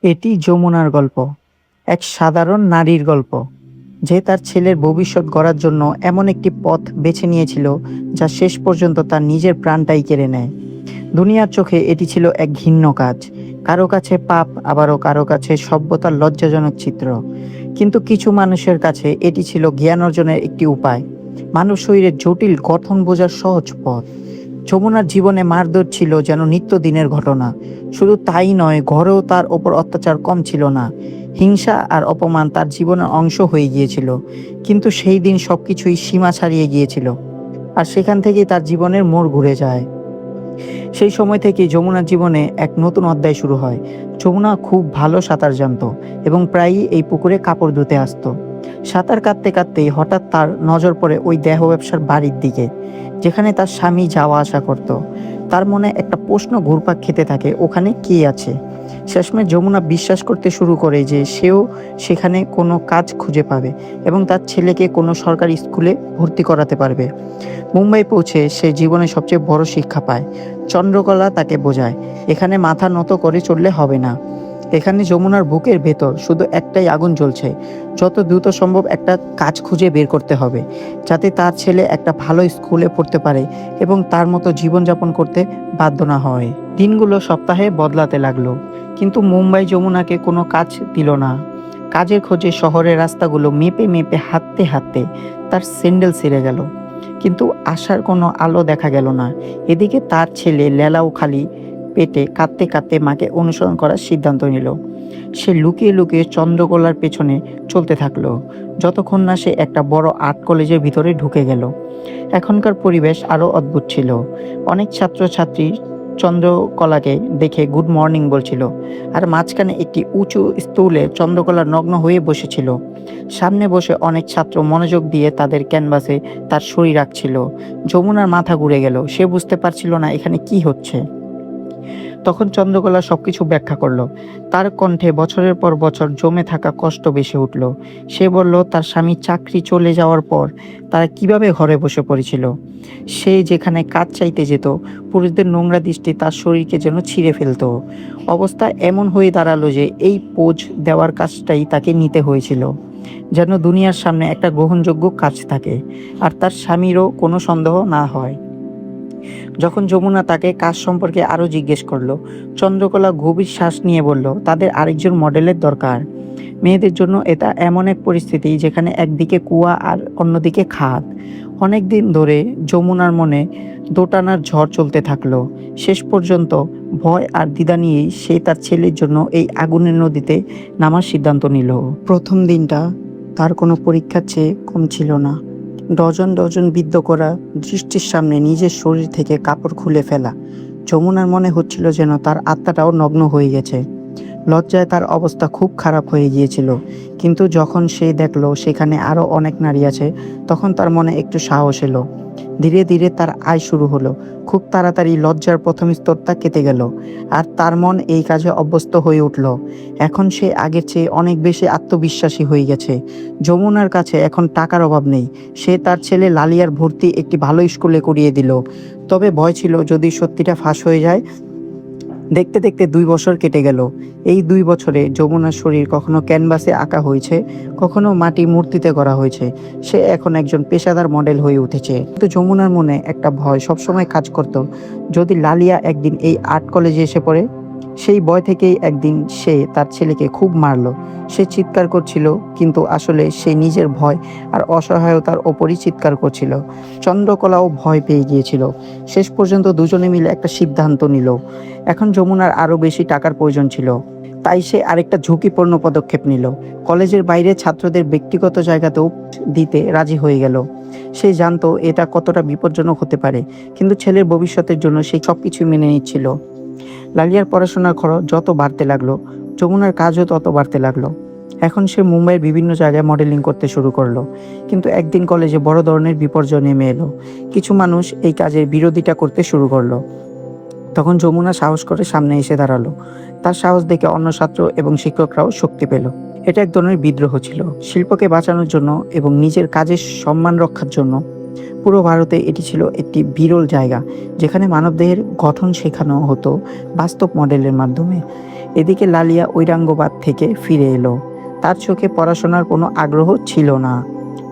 এটি যমুনার গল্প। এক সাধারণ নারীর গল্প, যে তার ছেলের ভবিষ্যৎ গড়ার জন্য এমন একটি পথ বেছে নিয়েছিল যা শেষ পর্যন্ত তার নিজের প্রাণটাই কেড়ে নেয়। দুনিয়ার চোখে এটি ছিল এক ঘৃণ্য কাজ, কারো কাছে পাপ, আবারও কারো কাছে সভ্যতার লজ্জাজনক চিত্র। কিন্তু কিছু মানুষের কাছে এটি ছিল জ্ঞান অর্জনের একটি উপায়, মানব শরীরের জটিল গঠন বোঝার সহজ পথ। যমুনার জীবনে মারধর ছিল যেন নিত্যদিনের ঘটনা। শুধু তাই নয়, ঘরেও তার ওপর অত্যাচার কম ছিল না। হিংসা আর অপমান তার জীবনের অংশ হয়ে গিয়েছিল। কিন্তু সেই দিন সবকিছুই সীমা ছাড়িয়ে গিয়েছিল, আর সেখান থেকেই তার জীবনের মোড় ঘুরে যায়। সেই সময় থেকে যমুনার জীবনে এক নতুন অধ্যায় শুরু হয়। যমুনা খুব ভালো সাঁতার জানত এবং প্রায়ই এই পুকুরে কাপড় ধুতে আসতো। সাঁতার কাটতে কাটতেই হঠাৎ তার নজর পড়ে ওই দেহ ব্যবসার বাড়ির দিকে, যেখানে তার স্বামী যাওয়া আসা করত। তার মনে একটা প্রশ্ন ঘুরপাক খেতে থাকে, ওখানে কে আছে? শেষমেশ যমুনা বিশ্বাস করতে শুরু করে যে সেও সেখানে কোনো কাজ খুঁজে পাবে এবং তার ছেলেকে কোনো সরকারি স্কুলে ভর্তি করাতে পারবে। মুম্বাই পৌঁছে সে জীবনে সবচেয়ে বড় শিক্ষা পায়। চন্দ্রকলা তাকে বোঝায়, এখানে মাথা নত করে চললে হবে না। এখানে যমুনার বুকের ভেতর শুধু একটাই আগুন জ্বলছে, যত দ্রুত সম্ভব একটা কাজ খুঁজে বের করতে হবে, যাতে তার ছেলে একটা ভালো স্কুলে পড়তে পারে এবং তার মতো জীবনযাপন করতে বাধ্য না হয়। দিনগুলো সপ্তাহে বদলাতে লাগলো, কিন্তু মুম্বাই যমুনাকে কোনো কাজ দিল না। কাজের খোঁজে শহরের রাস্তাগুলো মেপে মেপে হাঁটতে হাঁটতে তার স্যান্ডেল ছিঁড়ে গেল, কিন্তু আসার কোনো আলো দেখা গেল না। এদিকে তার ছেলে লেলাও খালি পেটে কাঁদতে কাঁদতে মাকে অনুসরণ করার সিদ্ধান্ত নিল। সে লুকিয়ে লুকিয়ে চন্দ্রকলার পেছনে চলতে থাকলো, যতক্ষণ না সে একটা বড় আর্ট কলেজের ভিতরে ঢুকে গেল। এখনকার পরিবেশ আরো অদ্ভুত ছিল। অনেক ছাত্রছাত্রী চন্দ্রকলাকে দেখে গুড মর্নিং বলছিল, আর মাঝখানে একটি উঁচু স্টুলে চন্দ্রকলা নগ্ন হয়ে বসেছিল। সামনে বসে অনেক ছাত্র মনোযোগ দিয়ে তাদের ক্যানভাসে তার শরীর আঁকছিল। যমুনার মাথা ঘুরে গেল, সে বুঝতে পারছিল না এখানে কি হচ্ছে। তখন চন্দ্রকলা সবকিছু ব্যাখ্যা করলো। তার কণ্ঠে বছরের পর বছর জমে থাকা কষ্ট ভেসে উঠল। সে বলল তার স্বামীর চাকরি চলে যাওয়ার পর তারা কিভাবে ঘরে বসে পড়েছিল। সে যেখানে কাজ চাইতে যেত, পুরুষদের নোংরা দৃষ্টি তার শরীরকে যেন ছিঁড়ে ফেলতো। অবস্থা এমন হয়ে দাঁড়ালো যে এই পোজ দেওয়ার কাজটাই তাকে নিতে হয়েছিল, যেন দুনিয়ার সামনে একটা গ্রহণযোগ্য কাজ থাকে আর তার স্বামীরও কোনো সন্দেহ না হয়। যখন যমুনা তাকে কাজ সম্পর্কে আরও জিজ্ঞেস করলো, চন্দ্রকলা গভীর শ্বাস নিয়ে বলল, তাদের আরেকজন মডেলের দরকার। মেয়েদের জন্য এটা এমন এক পরিস্থিতি যেখানে একদিকে কুয়া আর অন্যদিকে খাদ। অনেক দিন ধরে যমুনার মনে দোটানার ঝড় চলতে থাকলো। শেষ পর্যন্ত ভয় আর দ্বিধা নিয়েই সে তার ছেলের জন্য এই আগুনের নদীতে নামার সিদ্ধান্ত নিল। প্রথম দিনটা তার কোনো পরীক্ষার চেয়ে কম ছিল না। ডজন ডজন বিদ্ধ করা দৃষ্টির সামনে নিজের শরীর থেকে কাপড় খুলে ফেলা। যমুনার মনে হচ্ছিল যেন তার আত্মাটাও নগ্ন হয়ে গেছে। লজ্জায় তার অবস্থা খুব খারাপ হয়ে গিয়েছিল। কিন্তু যখন সে দেখলো সেখানে আরও অনেক নারী আছে, তখন তার মনে একটু সাহস এলো। ধীরে ধীরে তার আয় শুরু হলো। খুব তাড়াতাড়ি লজ্জার প্রথম স্তরটা কেটে গেল, আর তার মন এই কাজে অভ্যস্ত হয়ে উঠল। এখন সে আগের চেয়ে অনেক বেশি আত্মবিশ্বাসী হয়ে গেছে। যমুনার কাছে এখন টাকার অভাব নেই। সে তার ছেলে লালিয়ার ভর্তি একটি ভালো স্কুলে করিয়ে দিল। তবে ভয় ছিল, যদি সত্যিটা ফাঁস হয়ে যায়। দেখতে দেখতে 2 বছর কেটে গেল। এই 2 বছরে যমুনার শরীর কখনো ক্যানভাসে আঁকা হয়েছে, কখনো মাটি মূর্তিতে করা হয়েছে। সে এখন একজন পেশাদার মডেল হয়ে উঠেছে। কিন্তু যমুনার মনে একটা ভয় সবসময় কাজ করত, যদি লালিয়া একদিন এই আর্ট কলেজে এসে পড়ে। সেই ভয় থেকেই একদিন সে তার ছেলেকে খুব মারলো। সে চিৎকার করছিল, কিন্তু আসলে সে নিজের ভয় আর অসহায়তার ওপরই চিৎকার করছিল। চন্দ্রকলাও ভয় পেয়ে গিয়েছিল। শেষ পর্যন্ত দুজনে মিলে একটা সিদ্ধান্ত নিল। এখন যমুনার আরও বেশি টাকার প্রয়োজন ছিল, তাই সে আরেকটা ঝুঁকিপূর্ণ পদক্ষেপ নিল। কলেজের বাইরে ছাত্রদের ব্যক্তিগত জায়গাতেও দিতে রাজি হয়ে গেল। সে জানতো এটা কতটা বিপজ্জনক হতে পারে, কিন্তু ছেলের ভবিষ্যতের জন্য সে সবকিছু মেনে নিচ্ছিল। লালিয়ার পড়াশোনার খরচ যত বাড়তে লাগলো, যমুনার কাজও তত বাড়তে লাগলো। এখন সে মুম্বাইয়ের বিভিন্ন জায়গায় মডেলিং করতে শুরু করলো। কিন্তু একদিন কলেজে বড় ধরনের বিপর্যয় নেমে এলো। কিছু মানুষ এই কাজের বিরোধিতা করতে শুরু করলো। তখন যমুনা সাহস করে সামনে এসে দাঁড়ালো। তার সাহস দেখে অন্য ছাত্র এবং শিক্ষকরাও শক্তি পেল। এটা এক ধরনের বিদ্রোহ ছিল। শিল্পকে বাঁচানোর জন্য এবং নিজের কাজের সম্মান রক্ষার জন্য পুরো ভারতে এটি ছিল একটি বিরল জায়গা যেখানে মানবদেহের গঠন শেখানো হতো বাস্তব মডেলের মাধ্যমে। এদিকে লালিয়া ঐরাঙ্গাবাদ থেকে ফিরে এলো। তার চোখে পড়াশোনার কোনো আগ্রহ ছিল না,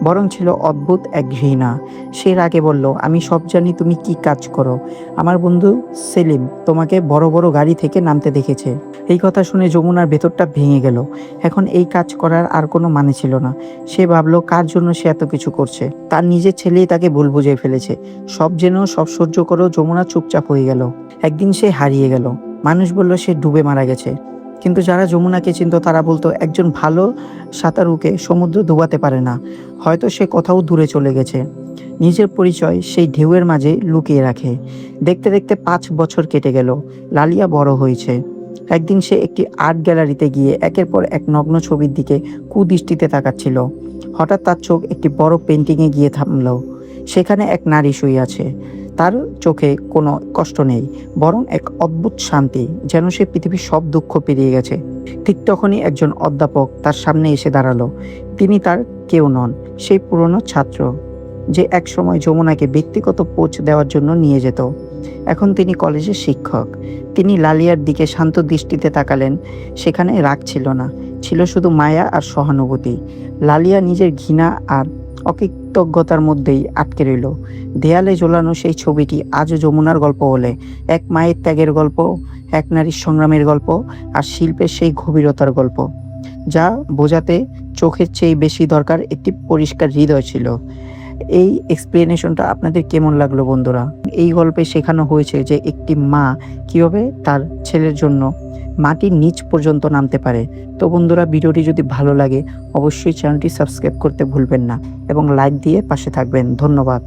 বরং ছিল অদ্ভুত এক ঘৃণা। সে রাগে বলল, আমি সব জানি তুমি কি কাজ করো। আমার বন্ধু সেলিম তোমাকে বড় বড় গাড়ি থেকে নামতে দেখেছে। এই কথা শুনে যমুনার ভেতরটা ভেঙে গেল। এখন এই কাজ করার আর কোনো মানে ছিল না। সে ভাবলো কার জন্য সে এত কিছু করছে। তার নিজের ছেলেই তাকে ভুল বুঝিয়ে ফেলেছে। সব জেনেও সব সহ্য করেও যমুনা চুপচাপ হয়ে গেল। একদিন সে হারিয়ে গেল। মানুষ বলল সে ডুবে মারা গেছে, কিন্তু যারা যমুনাকে চিনত তারা বলতো একজন ভালো সাঁতারুকে সমুদ্র ডুবাতে পারে না, হয়তো সে কোথাও দূরে চলে গেছে। নিজের পরিচয় সেই ঢেউয়ের মাঝে লুকিয়ে রাখে। দেখতে দেখতে 5 বছর কেটে গেল। লালিয়া বড় হয়েছে। একদিন সে একটি আর্ট গ্যালারিতে গিয়ে একের পর এক নগ্ন ছবির দিকে কুদৃষ্টিতে তাকাচ্ছিল। হঠাৎ তার চোখ একটি বড় পেন্টিংয়ে গিয়ে থামল। সেখানে এক নারী শুয়ে আছে। তার চোখে কোনো কষ্ট নেই, বরং এক অদ্ভুত শান্তি, যেন সে পৃথিবীর সব দুঃখ পেরিয়ে গেছে। ঠিক তখনই একজন অধ্যাপক তার সামনে এসে দাঁড়ালো। তিনি তার কেউ নন, সেই পুরনো ছাত্র যে একসময় যমুনাকে ব্যক্তিগত কোচ দেওয়ার জন্য নিয়ে যেত। এখন তিনি কলেজের শিক্ষক। তিনি লালিয়ার দিকে শান্ত দৃষ্টিতে তাকালেন। সেখানে রাগ ছিল না, ছিল শুধু মায়া আর সহানুভূতি। লালিয়া নিজের ঘৃণা আর অকৃতজ্ঞতার মধ্যেই আটকে রইল। দেয়ালে ঝোলানো সেই ছবিটি আজও যমুনার গল্প বলে, এক মায়ের ত্যাগের গল্প, এক নারীর সংগ্রামের গল্প, আর শিল্পের সেই গভীরতার গল্প, যা বোঝাতে চোখের চেয়ে বেশি দরকার একটি পরিষ্কার হৃদয় ছিল। এই এক্সপ্লেনেশনটা আপনাদের কেমন লাগলো বন্ধুরা? এই গল্পে শেখানো হয়েছে যে একটি মা কিভাবে তার ছেলের জন্য মাটির নিচ পর্যন্ত নামতে পারে। তো বন্ধুরা, ভিডিওটি যদি ভালো লাগে অবশ্যই চ্যানেলটি সাবস্ক্রাইব করতে ভুলবেন না এবং লাইক দিয়ে পাশে থাকবেন। ধন্যবাদ।